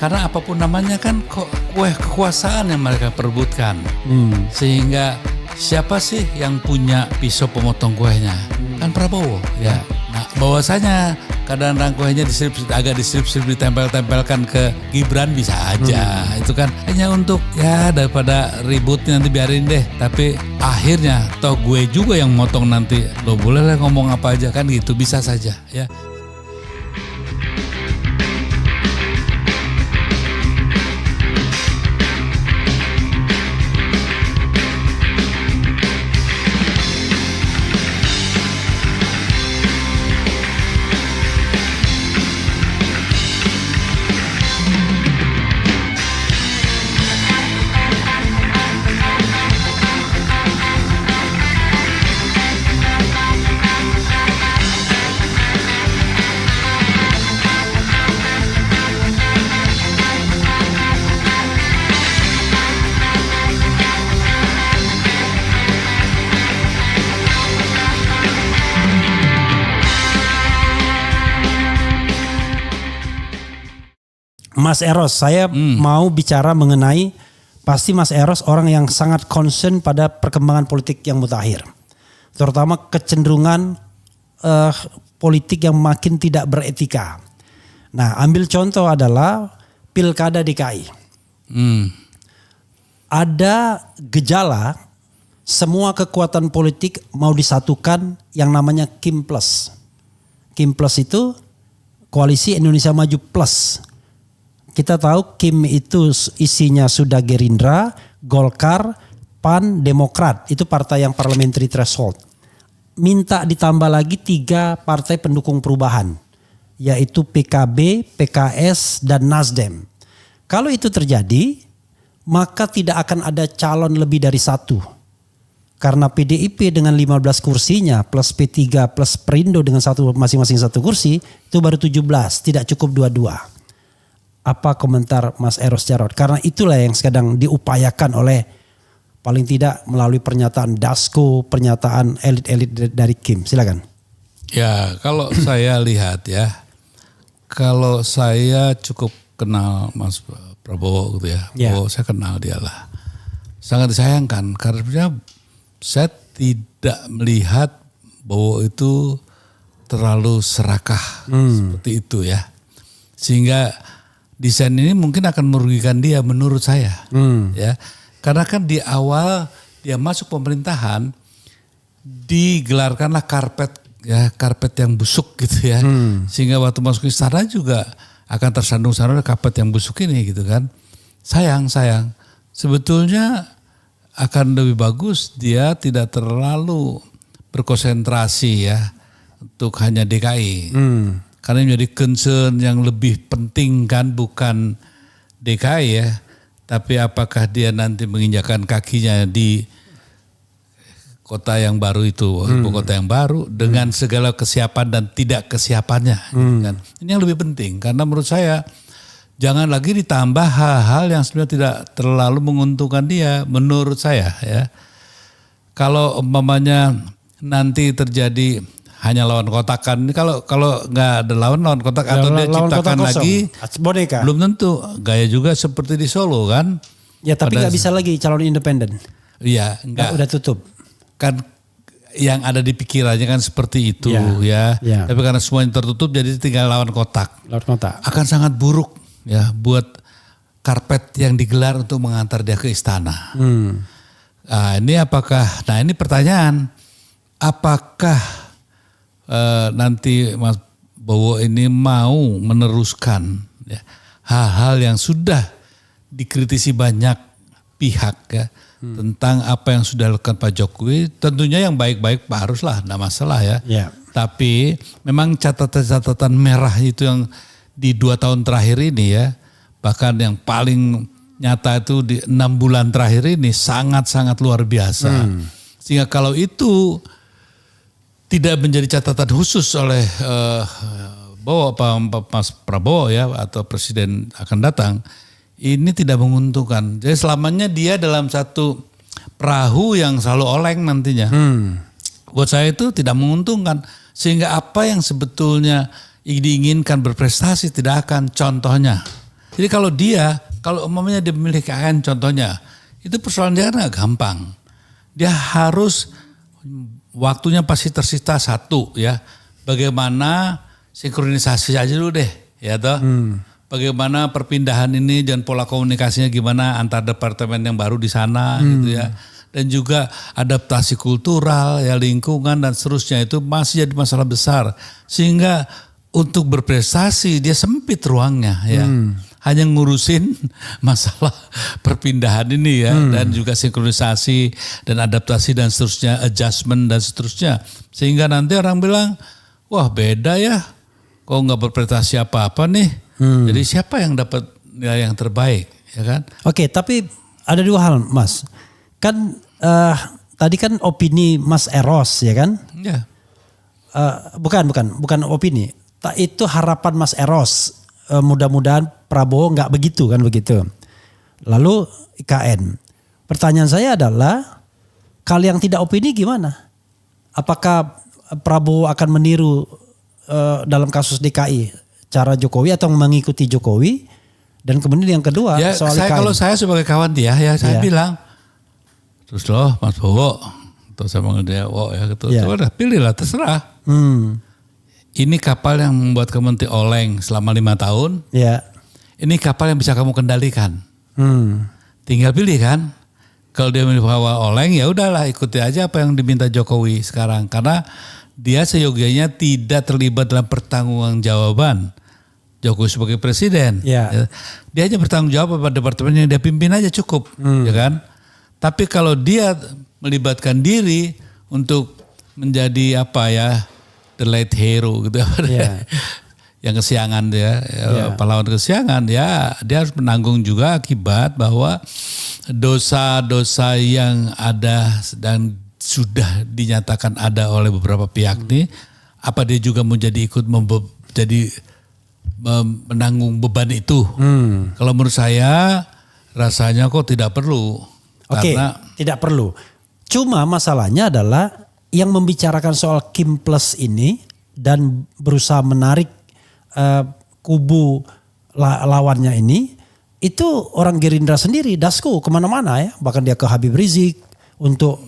Karena apapun namanya kan kue kekuasaan yang mereka perebutkan. Sehingga siapa sih yang punya pisau pemotong kuehnya? Kan Prabowo ya. Nah bahwasanya kadang-kadang kuehnya agak diselip-selip ditempel-tempelkan ke Gibran bisa aja. Itu kan hanya untuk ya daripada ributnya nanti biarin deh. Tapi akhirnya toh gue juga yang motong nanti. Lo boleh lah ngomong apa aja kan gitu, bisa saja ya. Mas Eros, saya mau bicara mengenai, pasti Mas Eros orang yang sangat concern pada perkembangan politik yang mutakhir. Terutama kecenderungan politik yang makin tidak beretika. Nah, ambil contoh adalah Pilkada DKI. Ada gejala semua kekuatan politik mau disatukan yang namanya Kim Plus. Kim Plus itu Koalisi Indonesia Maju Plus. Kita tahu Kim itu isinya sudah Gerindra, Golkar, PAN, Demokrat. Itu partai yang parliamentary threshold. Minta ditambah lagi 3 partai pendukung perubahan. Yaitu PKB, PKS, dan Nasdem. Kalau itu terjadi, maka tidak akan ada calon lebih dari 1. Karena PDIP dengan 15 kursinya plus P3 plus Perindo dengan masing-masing 1 kursi, itu baru 17, tidak cukup 22. Apa komentar Mas Eros Jarot? Karena itulah yang sedang diupayakan oleh paling tidak melalui pernyataan Dasko, pernyataan elit-elit dari Kim. Silakan. Ya kalau saya lihat ya, kalau saya cukup kenal Mas Prabowo gitu ya. Oh, saya kenal dia lah. Sangat disayangkan karena saya tidak melihat Bowo itu terlalu serakah seperti itu ya. Sehingga desain ini mungkin akan merugikan dia menurut saya. Ya. Karena kan di awal dia masuk pemerintahan digelarkanlah karpet yang busuk gitu ya. Sehingga waktu masuk istana juga akan tersandung-sandung karpet yang busuk ini gitu kan. Sayang. Sebetulnya akan lebih bagus dia tidak terlalu berkonsentrasi ya untuk hanya DKI. Karena menjadi concern yang lebih penting kan bukan DKI ya. Tapi apakah dia nanti menginjakan kakinya di kota yang baru itu, ibu kota yang baru dengan segala kesiapan dan tidak kesiapannya. Kan? Ini yang lebih penting karena menurut saya jangan lagi ditambah hal-hal yang sebenarnya tidak terlalu menguntungkan dia menurut saya ya. Kalau umpamanya nanti terjadi hanya lawan kotakan, ini kalau nggak ada lawan kotak atau dia ciptakan lagi boneka. Belum tentu, gaya juga seperti di Solo kan. Ya tapi nggak bisa lagi calon independen. Iya, enggak. Udah tutup. Kan yang ada di pikirannya kan seperti itu ya. Tapi karena semuanya tertutup jadi tinggal lawan kotak. Akan sangat buruk ya buat karpet yang digelar untuk mengantar dia ke istana. Nah, ini pertanyaan, apakah nanti Mas Bowo ini mau meneruskan ya, hal-hal yang sudah dikritisi banyak pihak ya tentang apa yang sudah dilakukan Pak Jokowi. Tentunya yang baik-baik haruslah, enggak masalah ya. Tapi memang catatan-catatan merah itu yang di 2 tahun terakhir ini ya, bahkan yang paling nyata itu di 6 bulan terakhir ini sangat-sangat luar biasa. Sehingga kalau itu tidak menjadi catatan khusus oleh Mas Prabowo ya atau presiden akan datang, ini tidak menguntungkan. Jadi selamanya dia dalam satu perahu yang selalu oleng nantinya. Buat saya itu tidak menguntungkan. Sehingga apa yang sebetulnya diinginkan berprestasi tidak akan. Contohnya Jadi kalau umpamanya dia memilih KN contohnya, itu persoalan dia kan gak gampang. Dia harus waktunya pasti tersita satu ya. Bagaimana sinkronisasi aja dulu deh ya toh. Bagaimana perpindahan ini dan pola komunikasinya gimana antar departemen yang baru di sana gitu ya. Dan juga adaptasi kultural ya, lingkungan dan seterusnya itu masih jadi masalah besar. Sehingga untuk berprestasi dia sempit ruangnya ya. Hanya ngurusin masalah perpindahan ini ya, dan juga sinkronisasi dan adaptasi dan seterusnya, adjustment dan seterusnya. Sehingga nanti orang bilang, wah beda ya, kok nggak berprestasi apa-apa nih. Jadi siapa yang dapat nilai yang terbaik, ya kan? Oke, tapi ada dua hal, Mas. Kan tadi kan opini Mas Eros, ya kan? Ya. Bukan opini. Itu harapan Mas Eros. Mudah-mudahan Prabowo nggak begitu kan begitu. Lalu IKN. Pertanyaan saya adalah, kalau yang tidak opini gimana? Apakah Prabowo akan meniru dalam kasus DKI? Cara Jokowi atau mengikuti Jokowi? Dan kemudian yang kedua ya, soal IKN. Kalau saya sebagai kawan dia ya saya bilang, terus loh Mas Bowo, atau saya manggil dia Wo ya gitu, udah pilihlah terserah. Ini kapal yang membuat kamu nanti oleng selama 5 tahun. Ya. Ini kapal yang bisa kamu kendalikan. Tinggal pilih kan. Kalau dia membawa oleng ya udahlah ikuti aja apa yang diminta Jokowi sekarang, karena dia seyogianya tidak terlibat dalam pertanggungjawaban Jokowi sebagai presiden. Ya. Dia hanya bertanggung jawab pada departemen yang dia pimpin aja cukup, ya kan? Tapi kalau dia melibatkan diri untuk menjadi apa ya, the late hero gitu, yang kesiangan dia, pahlawan kesiangan, ya dia harus menanggung juga akibat bahwa dosa-dosa yang ada dan sudah dinyatakan ada oleh beberapa pihak nih, apa dia juga mau jadi ikut menanggung beban itu? Kalau menurut saya rasanya kok tidak perlu. Oke, tidak perlu. Cuma masalahnya adalah yang membicarakan soal Kim Plus ini dan berusaha menarik kubu lawannya ini, itu orang Gerindra sendiri, Dasko kemana-mana ya, bahkan dia ke Habib Rizik untuk,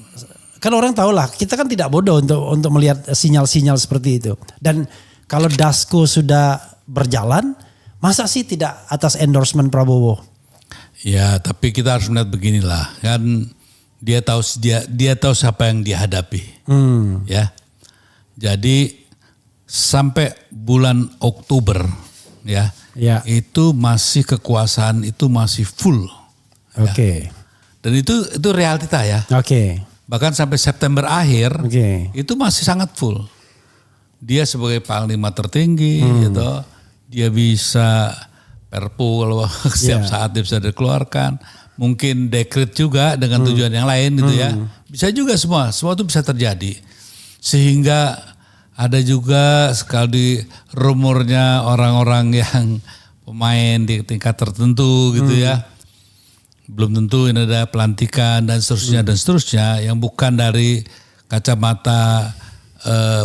kan orang tahu lah, kita kan tidak bodoh untuk melihat sinyal-sinyal seperti itu. Dan kalau Dasko sudah berjalan, masa sih tidak atas endorsement Prabowo? Ya, tapi kita harus melihat beginilah, kan dia tahu siapa yang dia hadapi, ya. Jadi sampai bulan Oktober, ya, itu masih kekuasaan itu masih full. Oke. Ya. Dan itu realita ya. Oke. Bahkan sampai September akhir itu masih sangat full. Dia sebagai panglima tertinggi, gitu, dia bisa perpu kalau setiap saat dia bisa dikeluarkan. Mungkin dekret juga dengan tujuan yang lain gitu ya. Bisa juga semua itu bisa terjadi. Sehingga ada juga sekali rumornya orang-orang yang pemain di tingkat tertentu gitu ya. Belum tentu ini ada pelantikan dan seterusnya yang bukan dari kacamata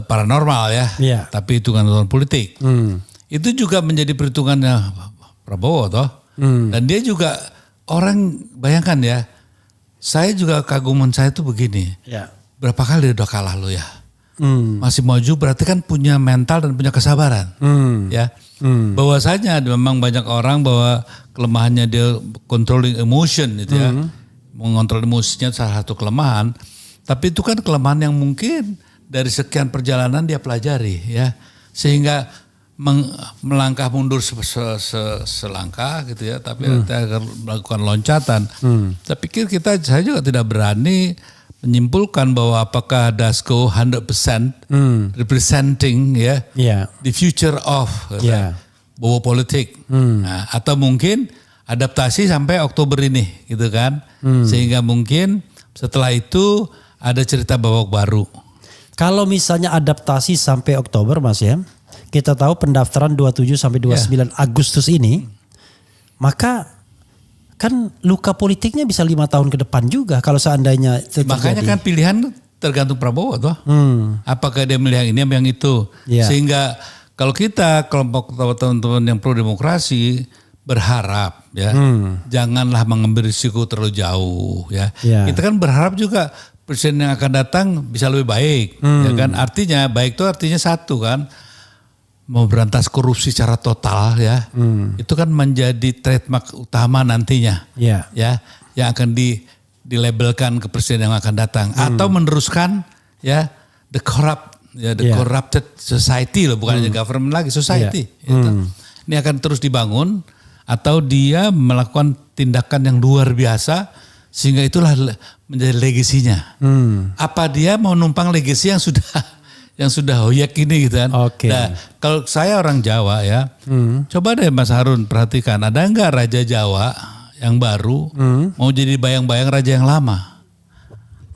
paranormal ya. Tapi hitungan politik. Itu juga menjadi perhitungannya Prabowo toh. Dan dia juga, orang bayangkan ya, saya juga kaguman saya tuh begini. Berapa kali dia udah kalah lo ya. Masih maju berarti kan punya mental dan punya kesabaran. Ya. Bahwasanya memang banyak orang bahwa kelemahannya dia controlling emotion gitu ya. Mengontrol emosinya salah satu kelemahan. Tapi itu kan kelemahan yang mungkin dari sekian perjalanan dia pelajari ya. Sehingga melangkah mundur selangkah gitu ya, tapi kita akan melakukan loncatan. Saya pikir saya juga tidak berani menyimpulkan bahwa apakah Dasko 100% representing ya the future of Bowo politik, nah, atau mungkin adaptasi sampai Oktober ini gitu kan, sehingga mungkin setelah itu ada cerita babak baru. Kalau misalnya adaptasi sampai Oktober, Mas ya. Kita tahu pendaftaran 27 sampai 29 Agustus ini, maka kan luka politiknya bisa 5 tahun ke depan juga kalau seandainya itu makanya terjadi. Kan pilihan tergantung Prabowo toh. Apakah dia milih yang ini atau yang itu. Sehingga kalau kita kelompok teman-teman yang pro demokrasi berharap ya, janganlah mengambil risiko terlalu jauh ya. Ya. Kita kan berharap juga presiden yang akan datang bisa lebih baik, ya kan. Artinya baik itu artinya satu kan, mau berantas korupsi secara total ya, itu kan menjadi trademark utama nantinya, ya, yang akan dilabelkan ke presiden yang akan datang, atau meneruskan ya the corrupted society loh, bukan hanya government lagi, society. Gitu. Ini akan terus dibangun, atau dia melakukan tindakan yang luar biasa sehingga itulah menjadi legasinya. Apa dia mau numpang legasi yang sudah hoyak ini gitu kan. Okay. Nah, kalau saya orang Jawa ya, coba deh Mas Harun perhatikan, ada enggak raja Jawa yang baru mau jadi bayang-bayang raja yang lama?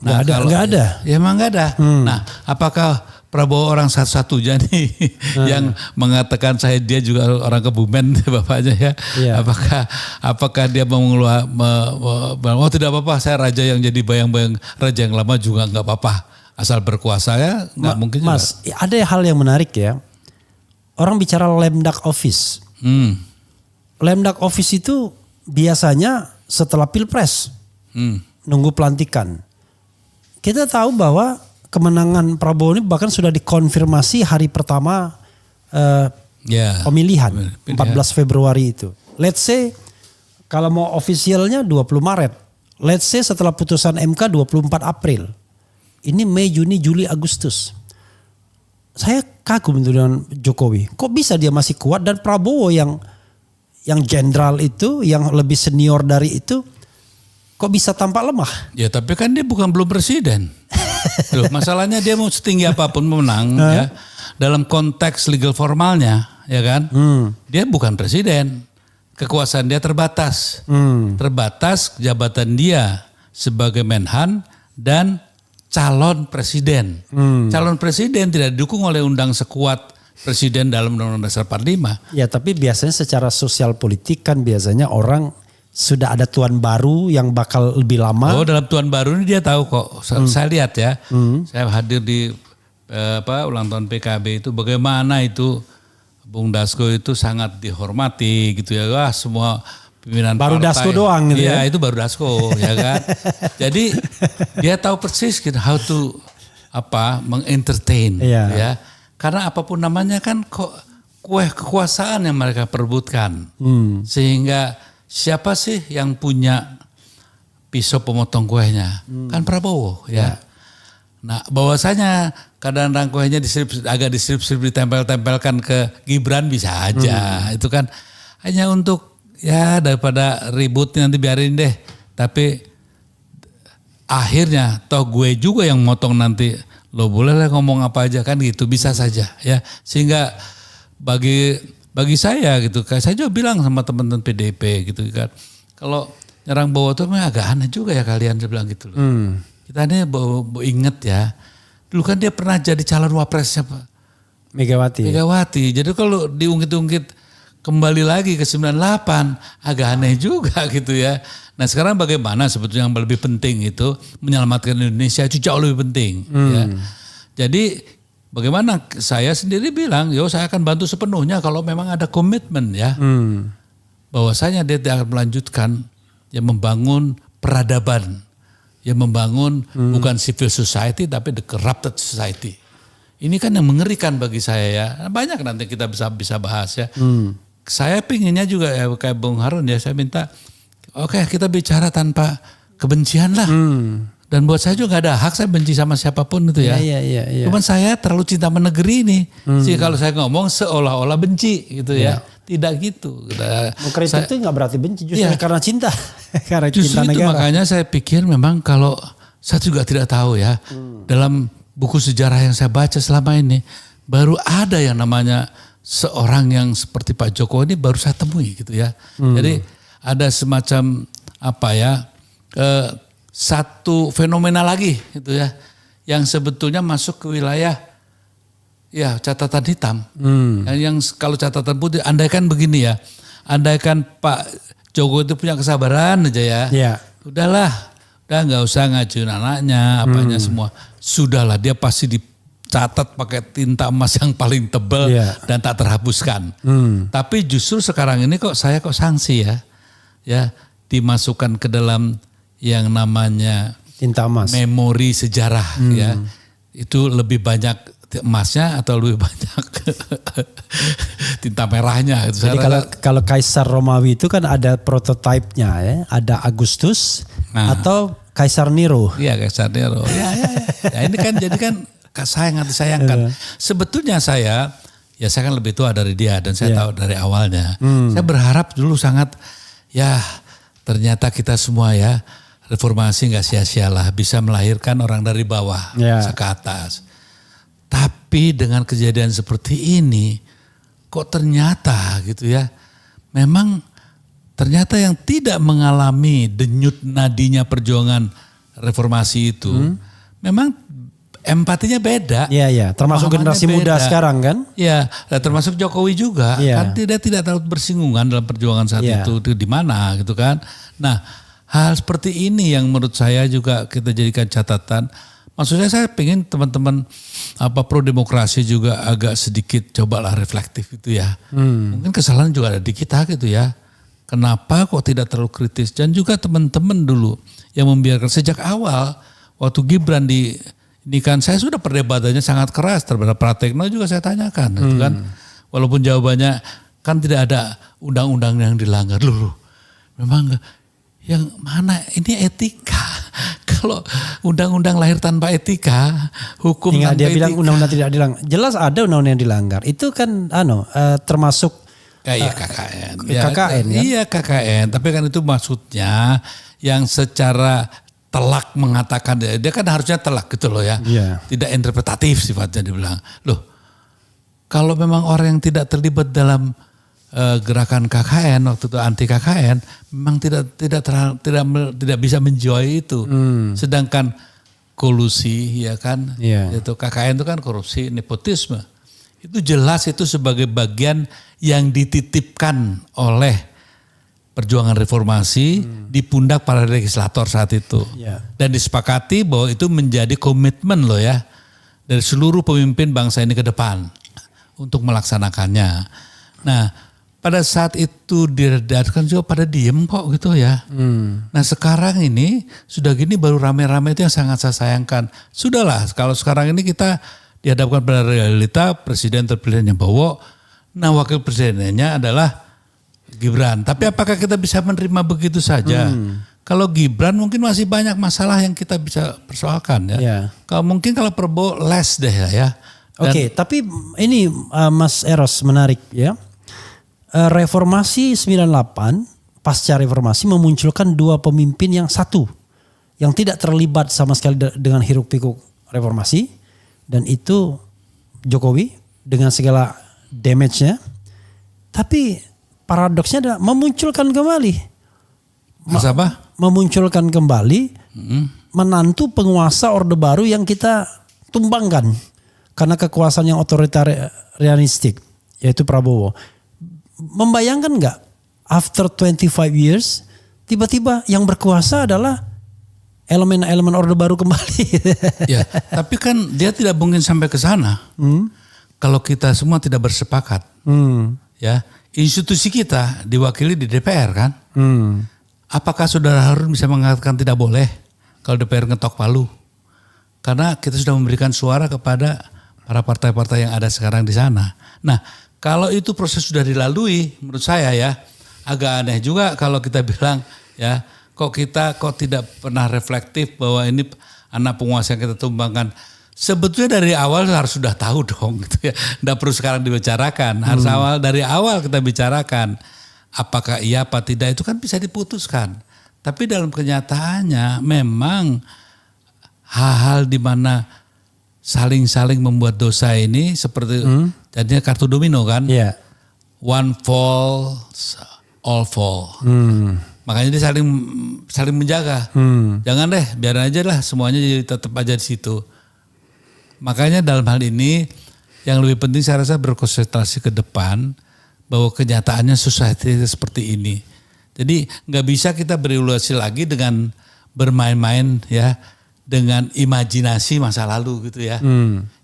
Nah, nggak ada. Ya emang nggak ada. Nah, apakah Prabowo orang satu-satunya nih yang mengatakan dia juga orang Kebumen bapaknya ya? Yeah. Apakah dia mau oh tidak apa-apa, saya raja yang jadi bayang-bayang raja yang lama juga nggak apa-apa, asal berkuasa ya nggak mungkin. Mas, juga. Ada hal yang menarik ya. Orang bicara Lemdak Office. Lemdak Office itu biasanya setelah Pilpres, nunggu pelantikan. Kita tahu bahwa kemenangan Prabowo ini bahkan sudah dikonfirmasi hari pertama pemilihan 14 Februari itu. Let's say kalau mau ofisialnya 20 Maret. Let's say setelah putusan MK 24 April. Ini Mei, Juni, Juli, Agustus. Saya kagum dengan Jokowi. Kok bisa dia masih kuat, dan Prabowo yang jenderal itu, yang lebih senior dari itu, kok bisa tampak lemah? Ya tapi kan dia belum presiden. Loh, masalahnya dia mau setinggi apapun menang ya, dalam konteks legal formalnya ya kan, dia bukan presiden, kekuasaan dia terbatas, terbatas jabatan dia sebagai Menhan dan calon presiden. Calon presiden tidak didukung oleh undang sekuat presiden dalam Undang-Undang Dasar 45. Ya tapi biasanya secara sosial politik kan biasanya orang sudah ada tuan baru yang bakal lebih lama. Oh, dalam tuan baru ini dia tahu kok. Saya lihat ya. Saya hadir di ulang tahun PKB itu, bagaimana itu Bung Dasko itu sangat dihormati gitu ya. Wah, semua pimpinan baru partai. Dasko doang gitu ya. Itu baru Dasko ya kan. Jadi dia tahu persis gitu how to mengentertain ya. Karena apapun namanya kan kok kekuasaan yang mereka perebutkan. Sehingga siapa sih yang punya pisau pemotong kuehnya? Kan Prabowo ya. Nah, bahwasanya kadang-kadang kuehnya agak diselip-selip, ditempel-tempelkan ke Gibran bisa aja. Itu kan hanya untuk ya daripada ribut nanti biarin deh. Tapi akhirnya toh gue juga yang motong nanti. Lo boleh lah ngomong apa aja kan gitu, bisa saja ya. Sehingga bagi saya gitu, saya juga bilang sama teman-teman PDIP gitu kan, kalau nyerang Bowo itu memang agak aneh juga ya kalian, saya bilang gitu loh. Kita ini inget ya, dulu kan dia pernah jadi calon wapresnya Pak Megawati. Jadi kalau diungkit-ungkit kembali lagi ke 98 agak aneh juga gitu ya. Nah sekarang bagaimana sebetulnya yang lebih penting itu menyelamatkan Indonesia itu jauh lebih penting ya. Jadi bagaimana saya sendiri bilang, saya akan bantu sepenuhnya kalau memang ada komitmen ya. Bahwasanya dia akan melanjutkan yang membangun peradaban. Yang membangun bukan civil society tapi the corrupted society. Ini kan yang mengerikan bagi saya ya. Banyak nanti kita bisa bahas ya. Saya pinginnya juga ya kayak Bung Harun ya, saya minta kita bicara tanpa kebencian lah. Dan buat saya juga gak ada hak saya benci sama siapapun gitu ya. Iya. Cuman saya terlalu cinta sama negeri ini. Sehingga kalau saya ngomong seolah-olah benci gitu ya. Tidak gitu. Mengkritik itu gak berarti benci, justru karena cinta. Karena justru cinta itu negara. Makanya saya pikir memang kalau saya juga tidak tahu ya. Dalam buku sejarah yang saya baca selama ini, baru ada yang namanya seorang yang seperti Pak Jokowi ini baru saya temui gitu ya. Jadi ada semacam satu fenomena lagi gitu ya, yang sebetulnya masuk ke wilayah ya catatan hitam. Yang kalau catatan putih, andaikan begini ya, andaikan Pak Jokowi itu punya kesabaran aja ya. Udahlah, udah nggak usah ngajuin anaknya, apanya semua. Sudahlah, dia pasti catat pakai tinta emas yang paling tebal dan tak terhapuskan. Tapi justru sekarang ini kok saya sanksi ya dimasukkan ke dalam yang namanya tinta emas, memori sejarah ya. Itu lebih banyak emasnya atau lebih banyak tinta merahnya. Jadi kalau Kaisar Romawi itu kan ada prototipenya ya, ada Agustus atau Kaisar Nero. Iya, Kaisar Nero. Ya ini kan jadi kan disayangkan. Sebetulnya saya kan lebih tua dari dia dan saya tahu dari awalnya. Saya berharap dulu sangat ternyata kita semua ya reformasi nggak sia-sialah, bisa melahirkan orang dari bawah ke atas. Tapi dengan kejadian seperti ini, kok ternyata gitu ya, memang ternyata yang tidak mengalami denyut nadinya perjuangan reformasi itu, memang empatinya beda. Iya, termasuk generasi muda sekarang kan? Iya, termasuk Jokowi juga, kan tidak terlalu bersinggungan dalam perjuangan saat itu di mana gitu kan. Nah, hal seperti ini yang menurut saya juga kita jadikan catatan. Maksudnya saya pengen teman-teman pro demokrasi juga agak sedikit cobalah reflektif itu ya. Mungkin kesalahan juga ada di kita gitu ya. Kenapa kok tidak terlalu kritis? Dan juga teman-teman dulu yang membiarkan sejak awal waktu Gibran ini kan saya sudah perdebatannya sangat keras terhadap Pratekno juga saya tanyakan gitu kan. Walaupun jawabannya kan tidak ada undang-undang yang dilanggar dulu. Memang yang mana ini etika. Kalau undang-undang lahir tanpa etika, hukum tanpa dia etika. bilang undang-undang tidak dilanggar. Jelas ada undang-undang yang dilanggar. Itu kan termasuk KKN. KKN ya? Iya KKN, tapi kan itu maksudnya yang secara telak mengatakan, dia kan harusnya telak gitu loh ya. Tidak interpretatif sifatnya dibilang. Loh, kalau memang orang yang tidak terlibat dalam gerakan KKN waktu itu anti KKN memang tidak bisa menjual itu. Sedangkan kolusi ya kan, itu KKN itu kan korupsi, nepotisme. Itu jelas itu sebagai bagian yang dititipkan oleh perjuangan reformasi di pundak para legislator saat itu. Dan disepakati bahwa itu menjadi komitmen loh ya dari seluruh pemimpin bangsa ini ke depan untuk melaksanakannya. Nah, pada saat itu diredakan juga pada diem kok gitu ya. Nah sekarang ini sudah gini baru rame-rame itu yang sangat saya sayangkan. Sudahlah kalau sekarang ini kita dihadapkan pada realita presiden terpilihnya Bowo. Nah wakil presidennya adalah Gibran. Tapi apakah kita bisa menerima begitu saja? Kalau Gibran mungkin masih banyak masalah yang kita bisa persoalkan ya. Kalau Prabowo less deh ya. Oke, tapi ini Mas Eros menarik ya. Reformasi 98 pasca reformasi memunculkan dua pemimpin yang satu yang tidak terlibat sama sekali dengan hiruk pikuk reformasi, dan itu Jokowi dengan segala damage-nya. Tapi paradoksnya adalah memunculkan kembali memunculkan kembali menantu penguasa Orde Baru yang kita tumbangkan karena kekuasaan yang otoritarianistik, yaitu Prabowo. Membayangkan nggak after 25 years tiba-tiba yang berkuasa adalah elemen-elemen Orde Baru kembali. Ya, tapi kan dia tidak mungkin sampai ke sana. Kalau kita semua tidak bersepakat. Ya, institusi kita diwakili di DPR kan. Apakah Saudara Harun bisa mengatakan tidak boleh kalau DPR ngetok palu? Karena kita sudah memberikan suara kepada para partai-partai yang ada sekarang di sana. Nah, kalau itu proses sudah dilalui, menurut saya ya agak aneh juga kalau kita bilang ya kok tidak pernah reflektif bahwa ini anak penguasa yang kita tumbangkan. Sebetulnya dari awal harus sudah tahu dong gitu ya. Nggak perlu sekarang dibicarakan. Harus dari awal kita bicarakan apakah iya apa tidak itu kan bisa diputuskan. Tapi dalam kenyataannya memang hal-hal di mana saling membuat dosa ini seperti jadinya kartu domino kan. One fall, all fall. Makanya dia saling menjaga. Jangan deh, biarin aja lah semuanya jadi tetap aja di situ. Makanya dalam hal ini yang lebih penting saya rasa berkonsentrasi ke depan bahwa kenyataannya society seperti ini. Jadi nggak bisa kita berevaluasi lagi dengan bermain-main ya dengan imajinasi masa lalu gitu ya.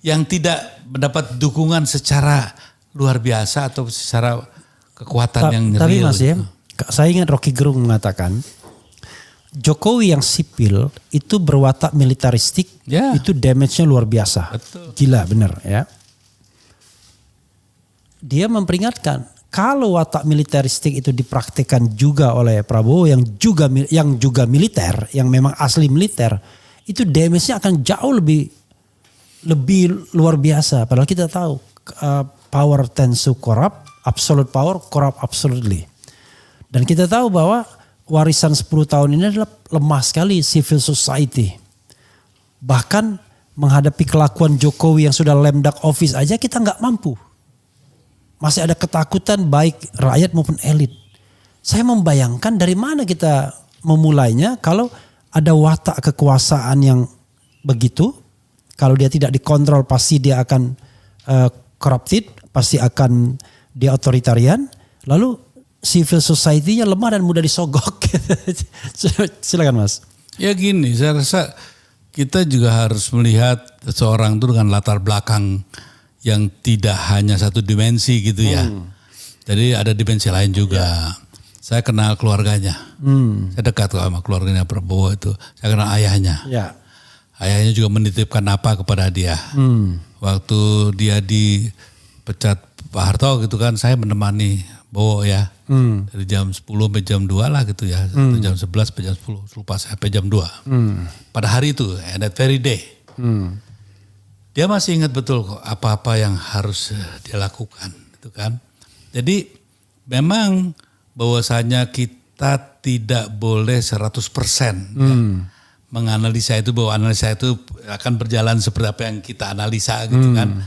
Yang tidak mendapat dukungan secara luar biasa atau secara kekuatan yang real. Tapi Mas gitu. saya ingat Rocky Gerung mengatakan Jokowi yang sipil itu berwatak militaristik, itu damage-nya luar biasa. Betul. Gila bener ya. Dia memperingatkan kalau watak militaristik itu dipraktikkan juga oleh Prabowo yang juga militer, yang memang asli militer, itu damage-nya akan jauh lebih luar biasa. Padahal kita tahu power tends to corrupt, absolute power corrupt absolutely. Dan kita tahu bahwa warisan 10 tahun ini adalah lemah sekali civil society. Bahkan menghadapi kelakuan Jokowi yang sudah lemdak office aja kita nggak mampu. Masih ada ketakutan baik rakyat maupun elit. Saya membayangkan dari mana kita memulainya kalau ada watak kekuasaan yang begitu. Kalau dia tidak dikontrol pasti dia akan corrupted, pasti akan dia otoritarian. Lalu civil society-nya lemah dan mudah disogok. Silakan Mas. Ya gini, saya rasa kita juga harus melihat seseorang itu dengan latar belakang yang tidak hanya satu dimensi gitu ya. Jadi ada dimensi lain juga. Saya kenal keluarganya. Saya dekat sama keluarganya Prabowo itu. Saya kenal ayahnya. Ayahnya juga menitipkan apa kepada dia. Waktu dia dipecat Pak Harto gitu kan, saya menemani Bowo ya. Dari jam 10 sampai jam 2 lah gitu ya. Atau jam 11 sampai jam 10. Lupa saya sampai jam 2. Pada hari itu, that very day. Dia masih ingat betul kok apa-apa yang harus dia lakukan. Gitu kan. Jadi memang bahwasanya kita tidak boleh 100% ya, menganalisa itu, bahwa analisa itu akan berjalan seperti apa yang kita analisa gitu kan.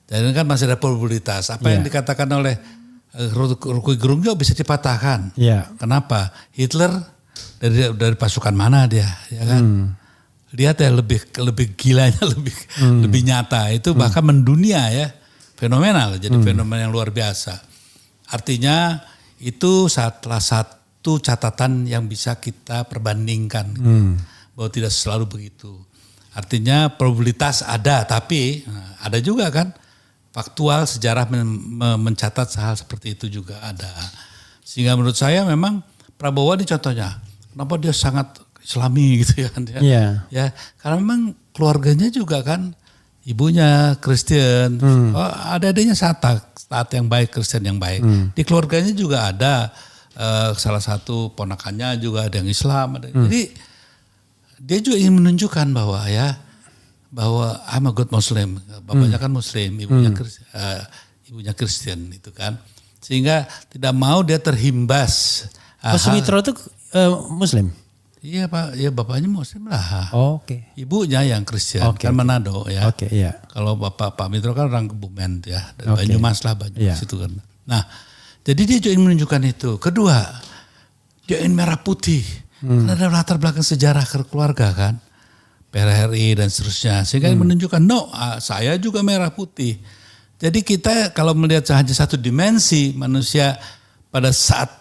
Dan kan masih ada probabilitas. Apa yang dikatakan oleh Rocky Gerung juga bisa dipatahkan. Kenapa? Hitler dari pasukan mana dia, ya kan? Lihat ya lebih gilanya lebih nyata. Itu bahkan mendunia ya. Fenomenal, jadi fenomena yang luar biasa. Artinya itu salah satu catatan yang bisa kita perbandingkan. Bahwa tidak selalu begitu. Artinya probabilitas ada, tapi ada juga kan faktual sejarah mencatat hal seperti itu juga ada. Sehingga menurut saya memang Prabowo ini contohnya. Kenapa dia sangat Islami gitu ya kan ya. Ya, karena memang keluarganya juga kan ibunya Kristen, ada adanya taat yang baik, Kristen yang baik. Di keluarganya juga ada salah satu ponakannya juga ada yang Islam. Jadi dia juga ingin menunjukkan bahwa I'm a good Muslim. Bapaknya kan Muslim, ibunya Kristen itu kan. Sehingga tidak mau dia terhimbas. Sumitro itu Muslim? Iya Pak, ya bapaknya Muslim lah. Oke. Ibunya yang Kristen, kan Manado ya. Kalau Pak Mitro kan orang Kebumen ya, dari Banyumas lah, Banyumas itu kan. Nah, jadi dia juga ingin menunjukkan itu. Kedua, dia ingin merah putih. Karena ada latar belakang sejarah keluarga kan. PRRI dan seterusnya. Sehingga menunjukkan, saya juga merah putih. Jadi kita kalau melihat hanya satu dimensi manusia pada saat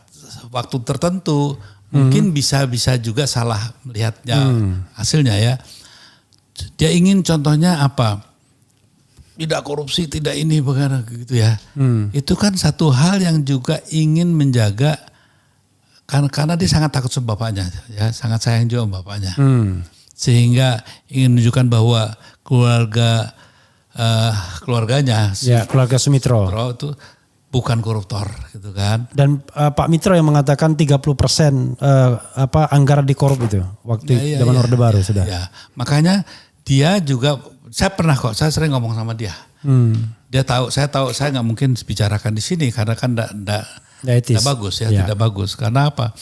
waktu tertentu, mungkin bisa juga salah melihatnya hasilnya ya. Dia ingin contohnya apa? Tidak korupsi, tidak ini bagaimana gitu ya. Itu kan satu hal yang juga ingin menjaga, karena dia sangat takut sama bapaknya ya, sangat sayang juga sama bapaknya. Sehingga ingin menunjukkan bahwa keluarganya keluarga Sumitro itu bukan koruptor gitu kan. Dan Pak Mitro yang mengatakan 30% anggaran dikorup itu waktu zaman Orde Baru sudah. Ya. Makanya dia juga, saya sering ngomong sama dia. Dia tahu, saya nggak mungkin bicarakan di sini karena kan tidak bagus ya, tidak bagus. Karena apa?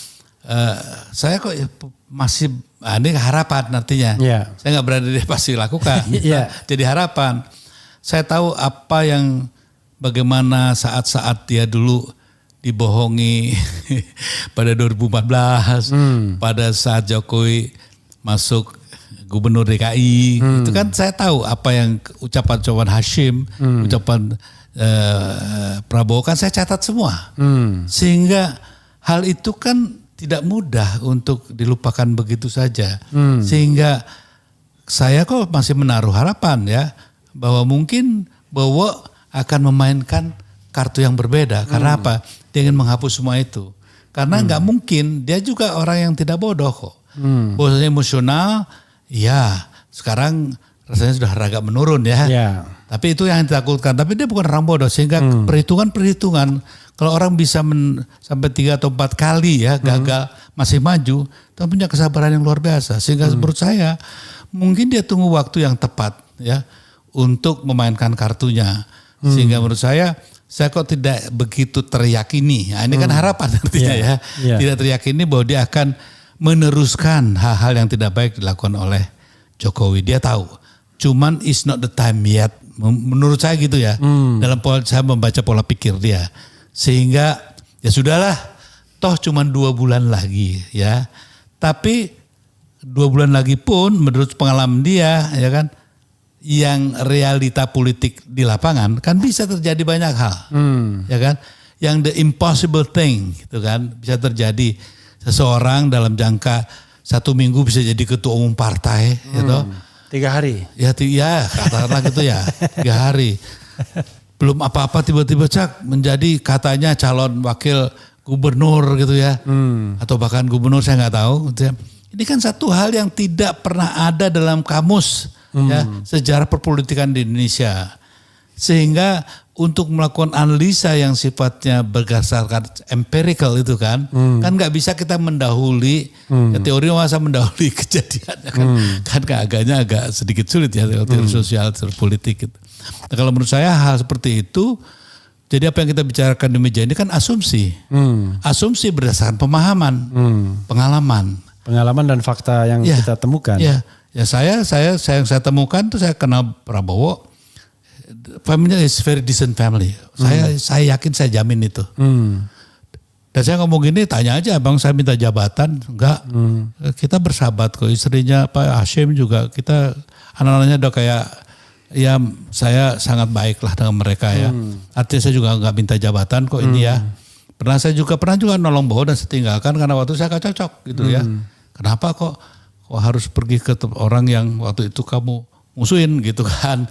Saya kok masih ini harapan nantinya. Saya nggak berani dia pasti lakukan. Jadi harapan. Saya tahu apa yang bagaimana saat-saat dia dulu dibohongi pada 2014, pada saat Jokowi masuk gubernur DKI, itu kan saya tahu apa yang ucapan Hashim, ucapan Prabowo kan saya catat semua. Sehingga hal itu kan tidak mudah untuk dilupakan begitu saja. Sehingga saya kok masih menaruh harapan ya bahwa mungkin Bowo akan memainkan kartu yang berbeda. Karena apa? Dia ingin menghapus semua itu. Karena nggak mungkin, dia juga orang yang tidak bodoh kok. Bodohnya emosional, ya sekarang rasanya sudah agak menurun ya. Tapi itu yang ditakutkan. Tapi dia bukan orang bodoh, sehingga perhitungan. Kalau orang bisa sampai 3 atau 4 kali ya gagal masih maju, dia punya kesabaran yang luar biasa. Sehingga menurut saya mungkin dia tunggu waktu yang tepat ya untuk memainkan kartunya. Sehingga menurut saya kok tidak begitu teryakini. Nah, ini kan harapan artinya ya. Tidak teryakini bahwa dia akan meneruskan hal-hal yang tidak baik dilakukan oleh Jokowi. Dia tahu. Cuman it's not the time yet. Menurut saya gitu ya. Dalam saya membaca pola pikir dia. Sehingga ya sudahlah. Toh cuman 2 bulan lagi ya. Tapi 2 bulan lagi pun menurut pengalaman dia ya kan. Yang realita politik di lapangan kan bisa terjadi banyak hal, ya kan? Yang the impossible thing, gitu kan, bisa terjadi seseorang dalam jangka 1 minggu bisa jadi ketua umum partai, gitu. 3 hari. Ya katakanlah gitu ya, 3 hari. Belum apa-apa tiba-tiba menjadi katanya calon wakil gubernur gitu ya, atau bahkan gubernur saya nggak tahu. Gitu ya. Ini kan satu hal yang tidak pernah ada dalam kamus. Ya, sejarah perpolitikan di Indonesia. Sehingga untuk melakukan analisa yang sifatnya berdasarkan empirical itu kan nggak bisa kita mendahului ya, teori masa mendahului kejadian kan agaknya agak sedikit sulit ya teori sosial, teori politik gitu. Nah, kalau menurut saya hal seperti itu, jadi apa yang kita bicarakan di meja ini kan asumsi. Asumsi berdasarkan pemahaman, pengalaman dan fakta yang kita temukan. Ya saya yang saya temukan tuh saya kenal Prabowo, family is very decent family. Saya yakin, saya jamin itu. Dan saya ngomong gini, tanya aja bang, saya minta jabatan, enggak. Kita bersahabat kok, istrinya Pak Hashim juga, kita anak-anaknya udah kayak, ya saya sangat baik lah dengan mereka ya. Artinya saya juga enggak minta jabatan kok ini ya. Saya juga pernah nolong Bowo dan saya tinggalkan karena waktu saya gak cocok gitu ya. Kenapa kok harus pergi ke orang yang waktu itu kamu musuhin gitu kan.